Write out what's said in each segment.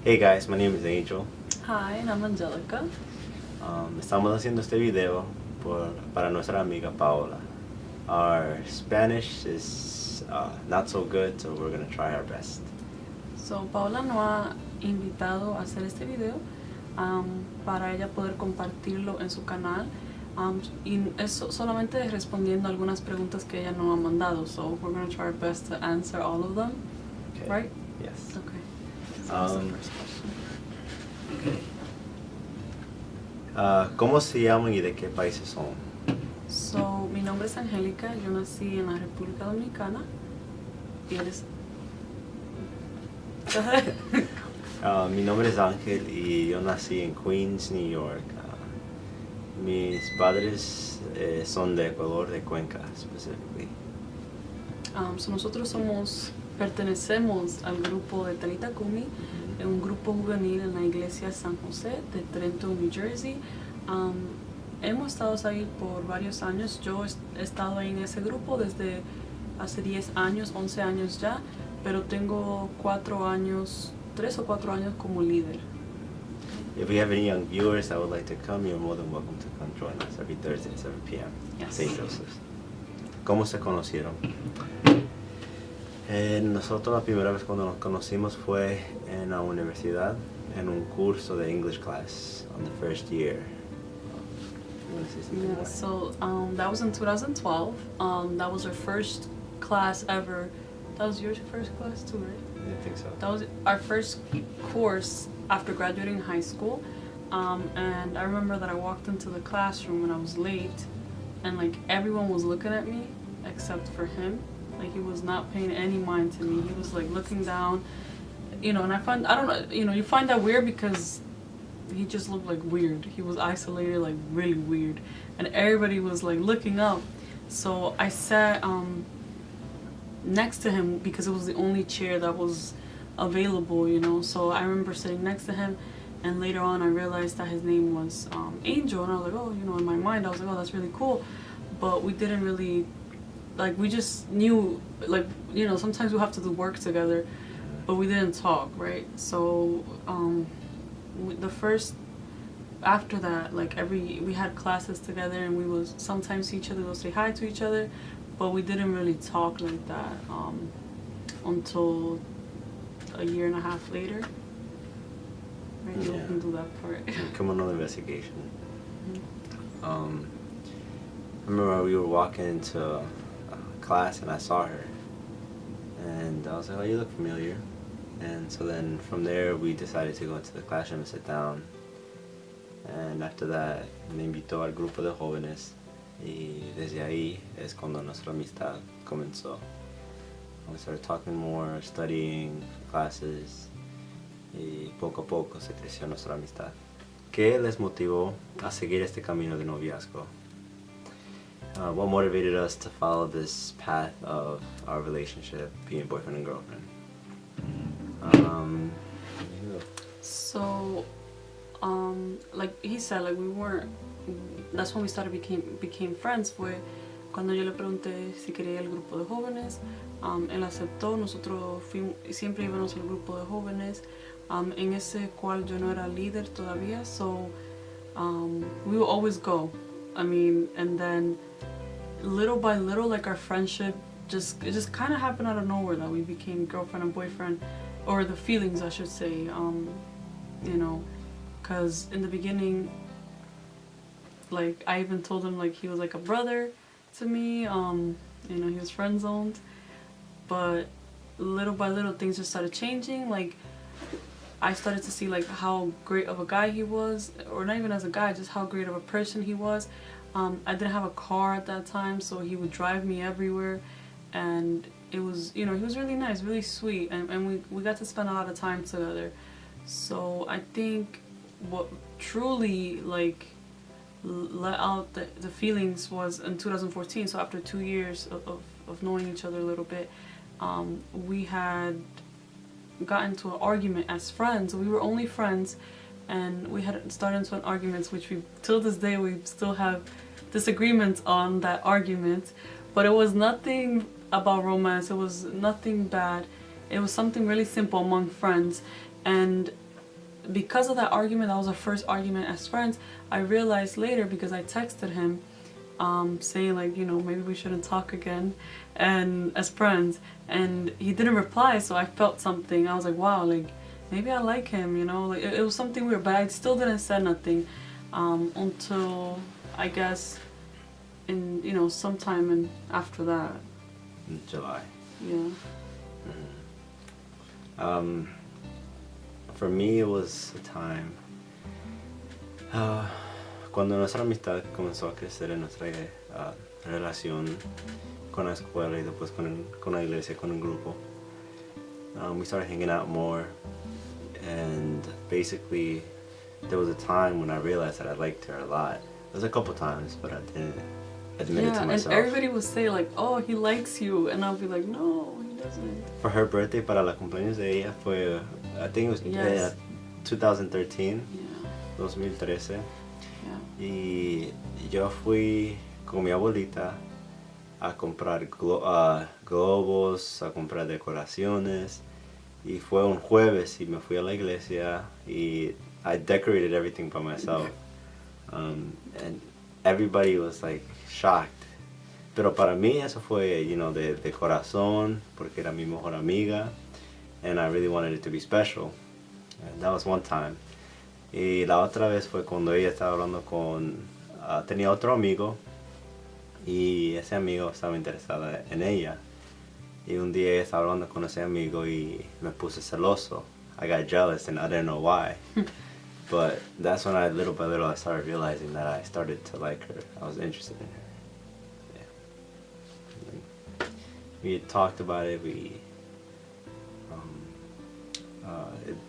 Hey guys, my name is Angel. Hi, and I'm Angelica. Estamos haciendo este video para nuestra amiga Paola. Our Spanish is not so good, so we're going to try our best. So, Paola nos ha invitado a hacer este video para ella poder compartirlo en su canal. Y es solamente respondiendo algunas preguntas que ella nos ha mandado. So, we're going to try our best to answer all of them. Okay. Right? Yes. Okay. So that's the first question. Okay. ¿Cómo se llaman y de qué países son? So, mi nombre es Angelica, yo nací en la República Dominicana. ¿Y eres? Mi nombre es Ángel y yo nací en Queens, New York. Mis padres son de Ecuador, de Cuenca, specifically. So nosotros pertenecemos al grupo de Talita Kumi, un grupo juvenil en la iglesia San José de Trenton, New Jersey. Hemos estado ahí por varios años. Yo he estado ahí en ese grupo desde hace 10 años, 11 años ya, pero tengo 3 o 4 años como líder. If we have any young viewers that would like to come, you're more than welcome to come join us every Thursday at 7 p.m. Yes. St. Joseph's. ¿Cómo se conocieron? Nosotros la primera vez cuando nos conocimos fue en la universidad, en un curso de English class on the first year. You want to say something more? So that was in 2012. That was our first class ever. That was your first class too, right? I think so. That was our first course after graduating high school. And I remember that I walked into the classroom and I was late, and like everyone was looking at me except for him. Like he was not paying any mind to me. He was like looking down, and I don't know, you find that weird because he just looked like weird. He was isolated, like really weird, and everybody was like looking up. So I sat next to him because it was the only chair that was available, so I remember sitting next to him, and later on I realized that his name was Angel, and I was like, oh, in my mind I was like, oh, that's really cool, but we didn't really, like, we just knew, like, sometimes we have to do work together, but we didn't talk, right? So after that, like we had classes together, and we would sometimes see each other, we'll say hi to each other, but we didn't really talk like that until a year and a half later. Right? You can do that part. Come on, investigation. Mm-hmm. I remember we were walking into class and I saw her, and I was like, oh, you look familiar. And so then from there we decided to go into the classroom and sit down, and after that me invitó al grupo de jóvenes, y desde ahí es cuando nuestra amistad comenzó. We started talking more, studying classes, y poco a poco se creció nuestra amistad. ¿Qué les motivó a seguir este camino de noviazgo? What motivated us to follow this path of our relationship, being boyfriend and girlfriend? So, like he said, like we weren't. That's when we started became friends. Fue cuando yo le pregunté si quería el grupo de jóvenes. Él aceptó. Nosotros siempre íbamos al grupo de jóvenes. En ese cual yo no era líder todavía. So we would always go. And then little by little, like our friendship it just kind of happened out of nowhere that we became girlfriend and boyfriend, or the feelings I should say. Because in the beginning, like I even told him like he was like a brother to me. He was friend zoned, but little by little things just started changing. Like I started to see like how great of a guy he was, or not even as a guy, just how great of a person he was. I didn't have a car at that time, so he would drive me everywhere, and it was, he was really nice, really sweet, and we got to spend a lot of time together. So I think what truly like let out the feelings was in 2014. So after 2 years of knowing each other a little bit, we had gotten into an argument as friends. We were only friends, and we had started into an argument, which we till this day we still have disagreements on that argument. But it was nothing about romance. It was nothing bad. It was something really simple among friends, and because of that argument, that was our first argument as friends, I realized later, because I texted him saying like, you know, maybe we shouldn't talk again and as friends, and he didn't reply, so I felt something. I was like, wow, like maybe I like him, you know, like it was something weird, but I still didn't say nothing until I guess in, you know, sometime in after that. In July. Yeah. For me, it was a time cuando nuestra amistad comenzó a crecer en nuestra relación con la escuela y después con la iglesia, con el grupo. We started hanging out more, and basically there was a time when I realized that I liked her a lot. There was a couple times, but I didn't admit it to myself. And everybody would say like, oh, he likes you, and I'll be like, no, he doesn't. For her birthday, para la cumpleaños de ella fue, I think it was 2013, 2013. Yeah. Y yo fui con mi abuelita a comprar globos, a comprar decoraciones, y fue un jueves y me fui a la iglesia y I decorated everything by myself, and everybody was like shocked. Pero para mí eso fue, you know, de corazón, porque era mi mejor amiga, and I really wanted it to be special. And that was one time. Y la otra vez fue cuando ella estaba hablando tenía otro amigo, y ese amigo estaba interesado en ella. Y un día ella estaba hablando con ese amigo y me puse celoso. I got jealous and I didn't know why. But that's when little by little, I started realizing that I started to like her. I was interested in her. Yeah. We had talked about it.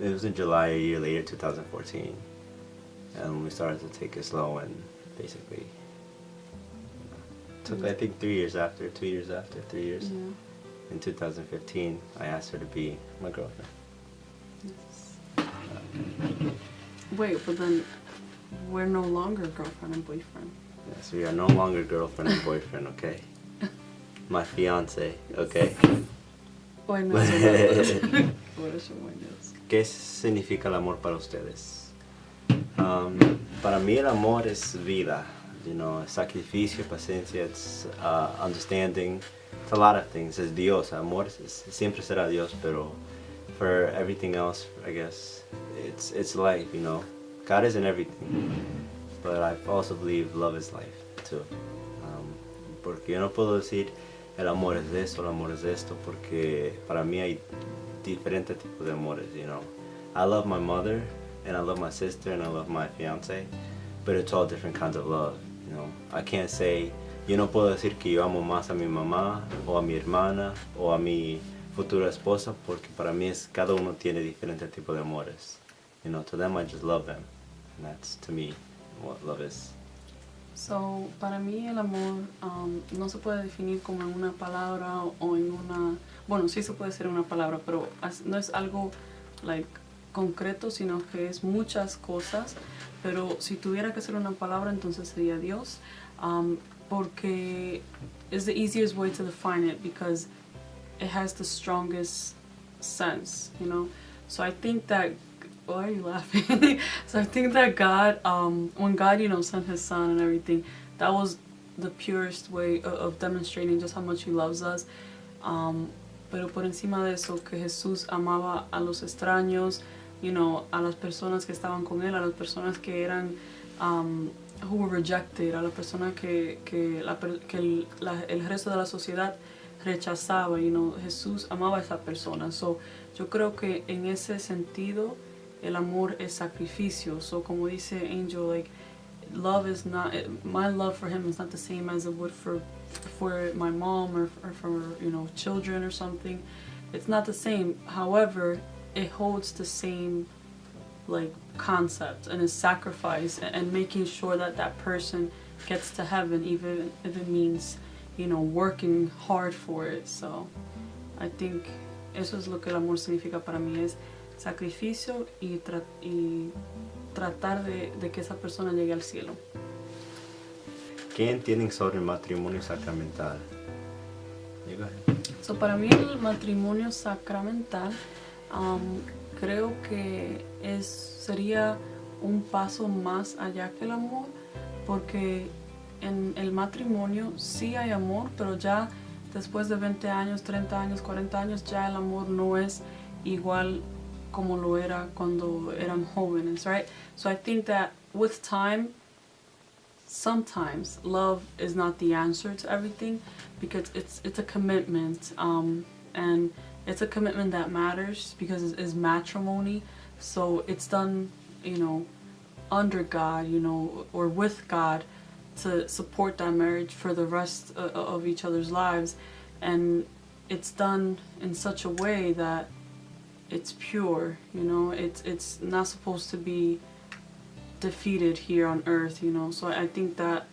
It was in July, a year later, 2014. And we started to take it slow, and basically took, I think, 3 years after, 3 years. Yeah. In 2015, I asked her to be my girlfriend. Yes. Wait, but then we're no longer girlfriend and boyfriend. Yes, we are no longer girlfriend and boyfriend, okay? My fiance, okay? Bueno, por eso, ¿Qué significa el amor para ustedes? Para mí el amor es vida, you know, sacrificio, paciencia, it's understanding, it's a lot of things. Es Dios, amor siempre será Dios, pero for everything else, I guess, it's life, you know. God is in everything, but I also believe love is life too. Porque yo no puedo decir el amor es esto, el amor es esto, porque para mí hay diferentes tipos de amores, you know. I love my mother, and I love my sister, and I love my fiance, but it's all different kinds of love, you know. I can't say, yo no puedo decir que yo amo más a mi mamá, o a mi hermana, o a mi futura esposa, porque para mí cada uno tiene diferentes tipos de amores. You know, to them I just love them, and that's to me what love is. So, para mí el amor no se puede definir como en una palabra o en una... Bueno, sí se puede ser una palabra, pero no es algo like, concreto, sino que es muchas cosas. Pero si tuviera que ser una palabra, entonces sería Dios. Porque it's the easiest way to define it, because it has the strongest sense, you know? So I think that... Why are you laughing? So I think that God, when God, you know, sent His Son and everything, that was the purest way of demonstrating just how much He loves us. Pero por encima de eso, que Jesús amaba a los extraños, you know, a las personas que estaban con Él, a las personas que eran, who were rejected, a las personas que el resto de la sociedad rechazaba, you know, Jesús amaba a esa persona. So, yo creo que en ese sentido, el amor es sacrificio. So como dice Angel, like love is not, my love for him is not the same as it would for my mom or for, you know, children or something. It's not the same. However, it holds the same like concept, and it's sacrifice and making sure that that person gets to heaven, even if it means, you know, working hard for it. So I think eso es lo que el amor significa para mí, es sacrificio y tratar de que esa persona llegue al cielo. ¿Qué entienden sobre el matrimonio sacramental? So, para mí el matrimonio sacramental creo que sería un paso más allá que el amor, porque en el matrimonio sí hay amor, pero ya después de 20 años, 30 años, 40 años, ya el amor no es igual como lo era cuando eran jóvenes, right? So I think that with time, sometimes love is not the answer to everything, because it's a commitment, and it's a commitment that matters because it's matrimony. So it's done, under God, or with God, to support that marriage for the rest of each other's lives, and it's done in such a way that it's pure. It's not supposed to be defeated here on earth. So I think that's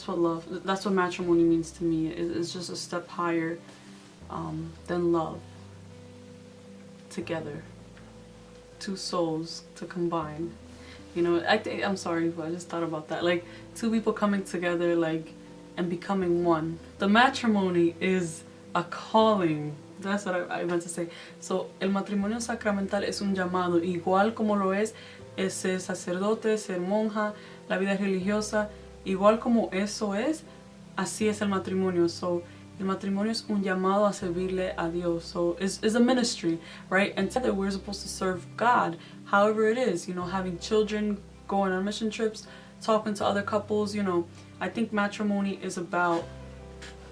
what matrimony means to me. It's just a step higher than love. Together, two souls to combine. I'm sorry, but I just thought about that. Like two people coming together, and becoming one. The matrimony is a calling. That's what I meant to say. So, el matrimonio sacramental es un llamado, igual como lo es ser sacerdote, ser monja, la vida religiosa, igual como eso es, así es el matrimonio. So, el matrimonio es un llamado a servirle a Dios. So, it's a ministry, right? And together we're supposed to serve God, however it is, having children, going on mission trips, talking to other couples, I think matrimony is about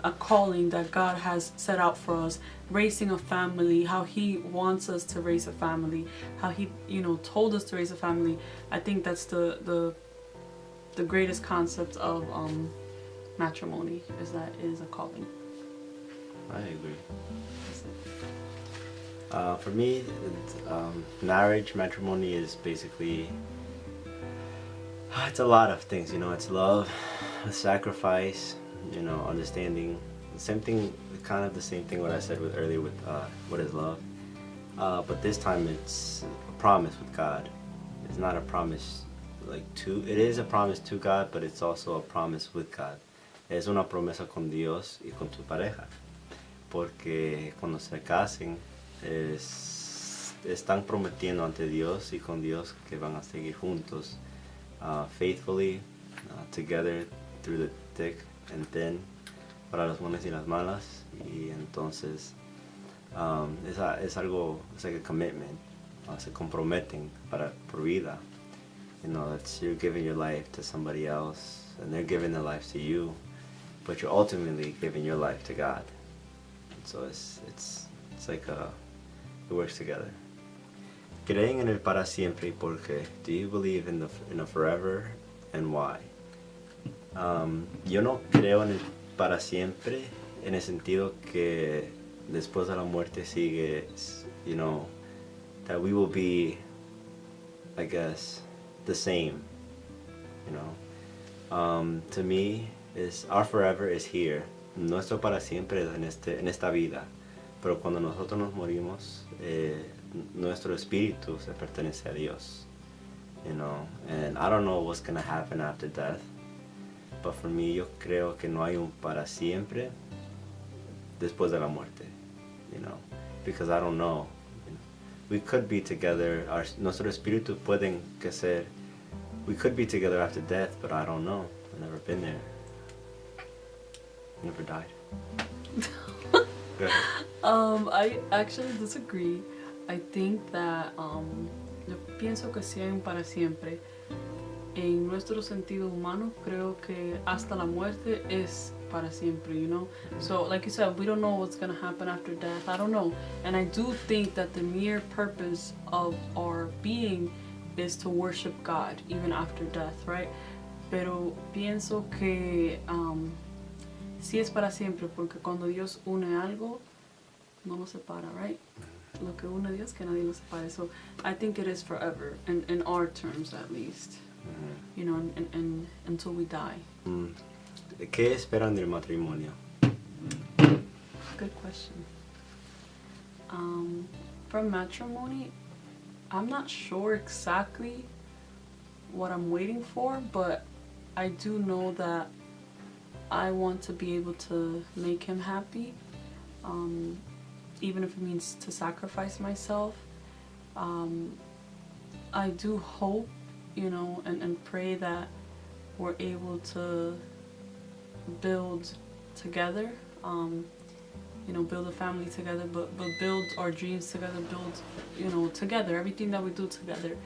a calling that God has set out for us, raising a family, how He wants us to raise a family, how He, told us to raise a family. I think that's the greatest concept of matrimony, is that it is a calling. I agree. For me, marriage, matrimony is basically, it's a lot of things, it's love, sacrifice, understanding. The same thing, kind of the same thing what I said earlier with what is love. But this time it's a promise with God. It's not a promise it is a promise to God, but it's also a promise with God. Es una promesa con Dios y con tu pareja. Porque cuando se casen, están prometiendo ante Dios y con Dios que van a seguir juntos, faithfully, together through the thick and thin, para las buenas y las malas. Y entonces es algo, es like a commitment, se comprometen por vida. That's, you're giving your life to somebody else and they're giving their life to you, but you're ultimately giving your life to God. So it's like it works together. Creen en el para siempre y por qué. Do you believe in a forever, and why? Yo no creo en el para siempre en el sentido que después de la muerte sigue, that we will be, I guess, the same. To me, our forever is here. Nuestro para siempre es en esta vida. Pero cuando nosotros nos morimos, nuestro espíritu se pertenece a Dios. And I don't know what's going to happen after death. But for me, yo creo que no hay un para siempre después de la muerte. Because I don't know. We could be together. Nuestro espíritu pueden que ser. We could be together after death, but I don't know. I've never been there. Never died. Go ahead. I actually disagree. I think that yo pienso que sí hay un para siempre. En nuestro sentido humano, creo que hasta la muerte es para siempre, So, like you said, we don't know what's going to happen after death. I don't know. And I do think that the mere purpose of our being is to worship God, even after death, right? Pero pienso que sí es para siempre, porque cuando Dios une algo, no lo separa, right? Lo que une Dios, que nadie lo separe. So, I think it is forever, in our terms at least. And until we die. ¿Qué esperan del matrimonio? Good question. From matrimony, I'm not sure exactly what I'm waiting for, but I do know that I want to be able to make him happy. even if it means to sacrifice myself. I do hope, and pray that we're able to build together, build a family together, but build our dreams together, build, together, everything that we do together.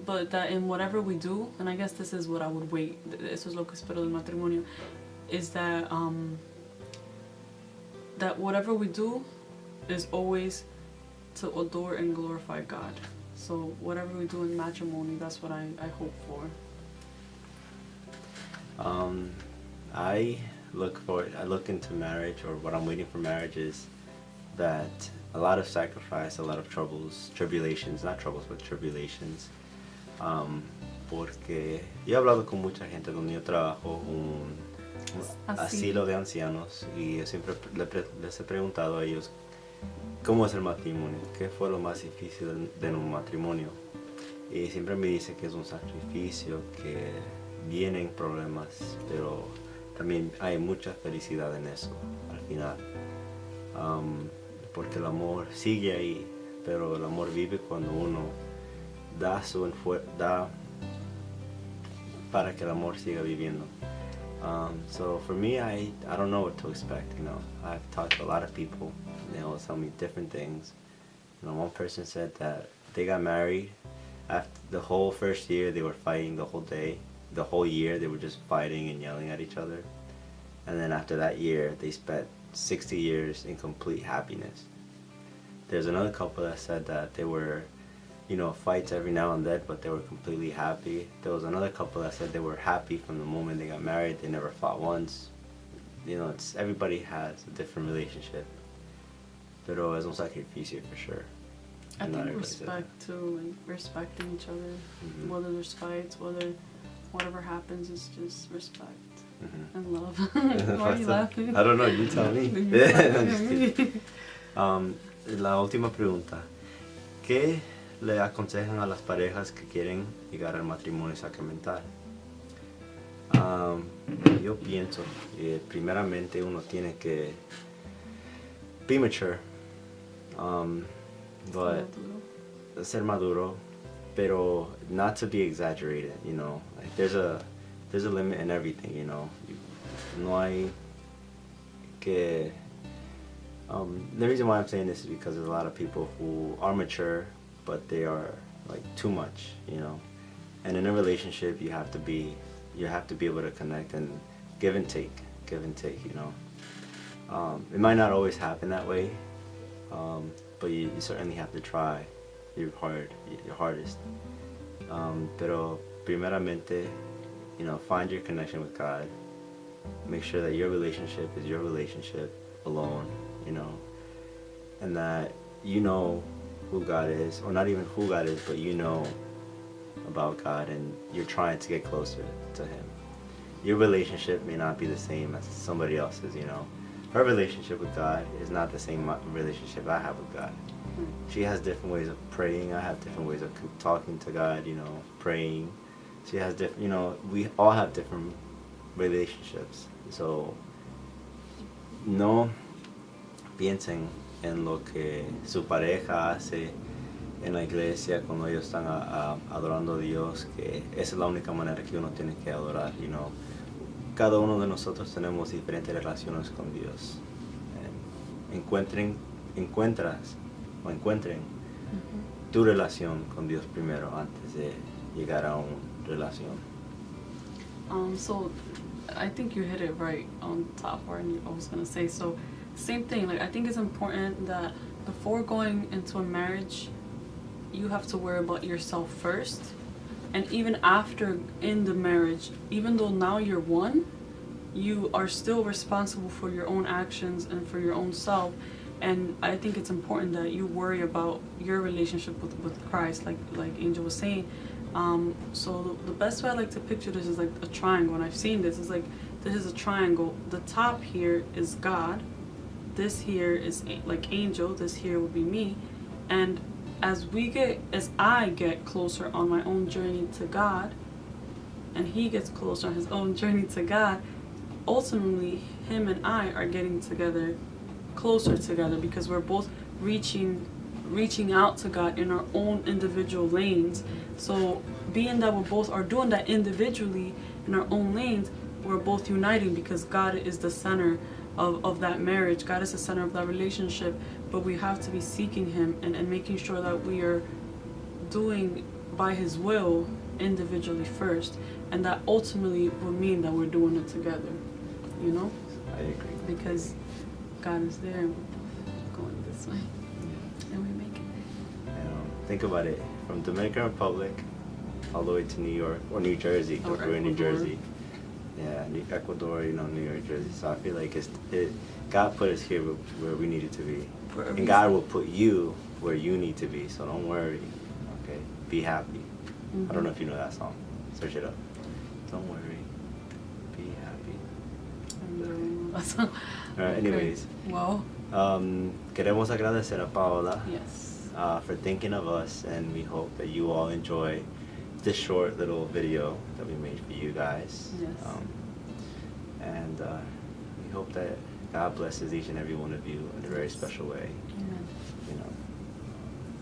But that in whatever we do, and I guess this is what I would wait, eso es lo que espero del matrimonio, is that that whatever we do is always to adore and glorify God. So whatever we do in matrimony, that's what I hope for. I look into marriage, or what I'm waiting for marriage is that a lot of sacrifice, a lot of tribulations, not troubles, but tribulations. Porque yo he hablado con mucha gente donde yo trabajo un asilo de ancianos, y yo siempre les he preguntado a ellos cómo es el matrimonio, qué fue lo más difícil de un matrimonio, y siempre me dice que es un sacrificio, que vienen problemas, pero también hay mucha felicidad en eso al final, porque el amor sigue ahí, pero el amor vive cuando uno da para que el amor siga viviendo. So for me, I don't know what to expect. I've talked to a lot of people. Tell me different things. One person said that they got married. After the whole first year, they were fighting the whole day. The whole year, they were just fighting and yelling at each other. And then after that year, they spent 60 years in complete happiness. There's another couple that said that they were, fights every now and then, but they were completely happy. There was another couple that said they were happy from the moment they got married. They never fought once. Everybody has a different relationship. Pero es un sacrificio for sure. I think respect too, and respecting each other. Mm-hmm. Whether there's fights, whatever happens, is just respect. Mm-hmm. And love. Why are you laughing? I don't know, you tell me. La última pregunta. ¿Qué le aconsejan a las parejas que quieren llegar al matrimonio sacramental? Yo pienso que primeramente uno tiene que be mature, but ser maduro, pero not to be exaggerated. Like there's a limit in everything. No hay que. The reason why I'm saying this is because there's a lot of people who are mature, but they are like too much, And in a relationship, you have to be able to connect and give and take, It might not always happen that way, but you certainly have to try your hardest. Pero primeramente, find your connection with God. Make sure that your relationship is your relationship alone, and that who God is, or not even who God is, but about God, and you're trying to get closer to Him. Your relationship may not be the same as somebody else's, Her relationship with God is not the same relationship I have with God. She has different ways of praying. I have different ways of talking to God, praying. She has different, we all have different relationships. So, no piensen en lo que su pareja hace en la iglesia cuando ellos están adorando a Dios, que esa es la única manera que uno tiene que adorar, Cada uno de nosotros tenemos diferentes relaciones con Dios. Encuentren tu relación con Dios primero antes de llegar a una relación. So I think you hit it right on top where I was gonna say. So same thing. Like I think it's important that before going into a marriage, you have to worry about yourself first. And even after in the marriage, even though now you're one, you are still responsible for your own actions and for your own self. And I think it's important that you worry about your relationship with Christ, like Angel was saying. So the best way I like to picture this is like a triangle, and I've seen this. It's like this is a triangle. The top here is God. This here is like Angel. This here would be me. And as I get closer on my own journey to God, and he gets closer on his own journey to God, ultimately him and I are getting together closer together because we're both reaching out to God in our own individual lanes. So being that we both are doing that individually in our own lanes, we're both uniting because God is the center of that marriage. God is the center of that relationship, but we have to be seeking Him and making sure that we are doing by His will individually first, and that ultimately will mean that we're doing it together, you know? I agree. Because God is there and we're both going this way, and we make it. Think about it, from Dominican Republic all the way to New York, or New Jersey, because we're in New Jersey. Yeah, Ecuador, New York, Jersey. So I feel like God put us here where we needed to be. And God will put you where you need to be, so don't worry, okay? Be happy. I don't know if you know that song. Search it up. Don't worry, be happy. Alright, anyways. Well. Queremos agradecer a Paola. Yes. For thinking of us, and we hope that you all enjoy this short little video that we made for you guys. Yes. And we hope that God blesses each and every one of you in a very special way. Amen.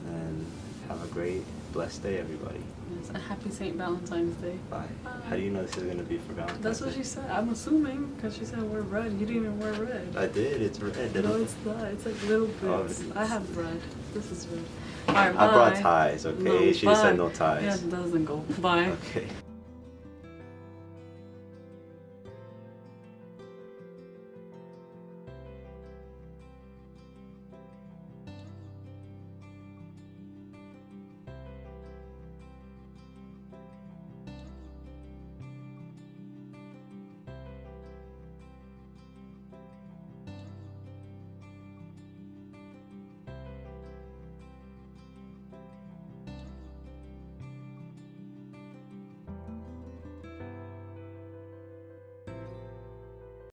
And have a great, blessed day, everybody. Yes, a happy St. Valentine's Day. Bye. Bye. How do you know this is going to be for Valentine's Day? That's what she said. I'm assuming, because she said wear red. You didn't even wear red. I did. It's red. No, it's not. It's like little bits. I have red. This is red. All right, I bye. brought ties, okay? No, She bye. said no ties. Yeah, it doesn't go. Bye. Okay.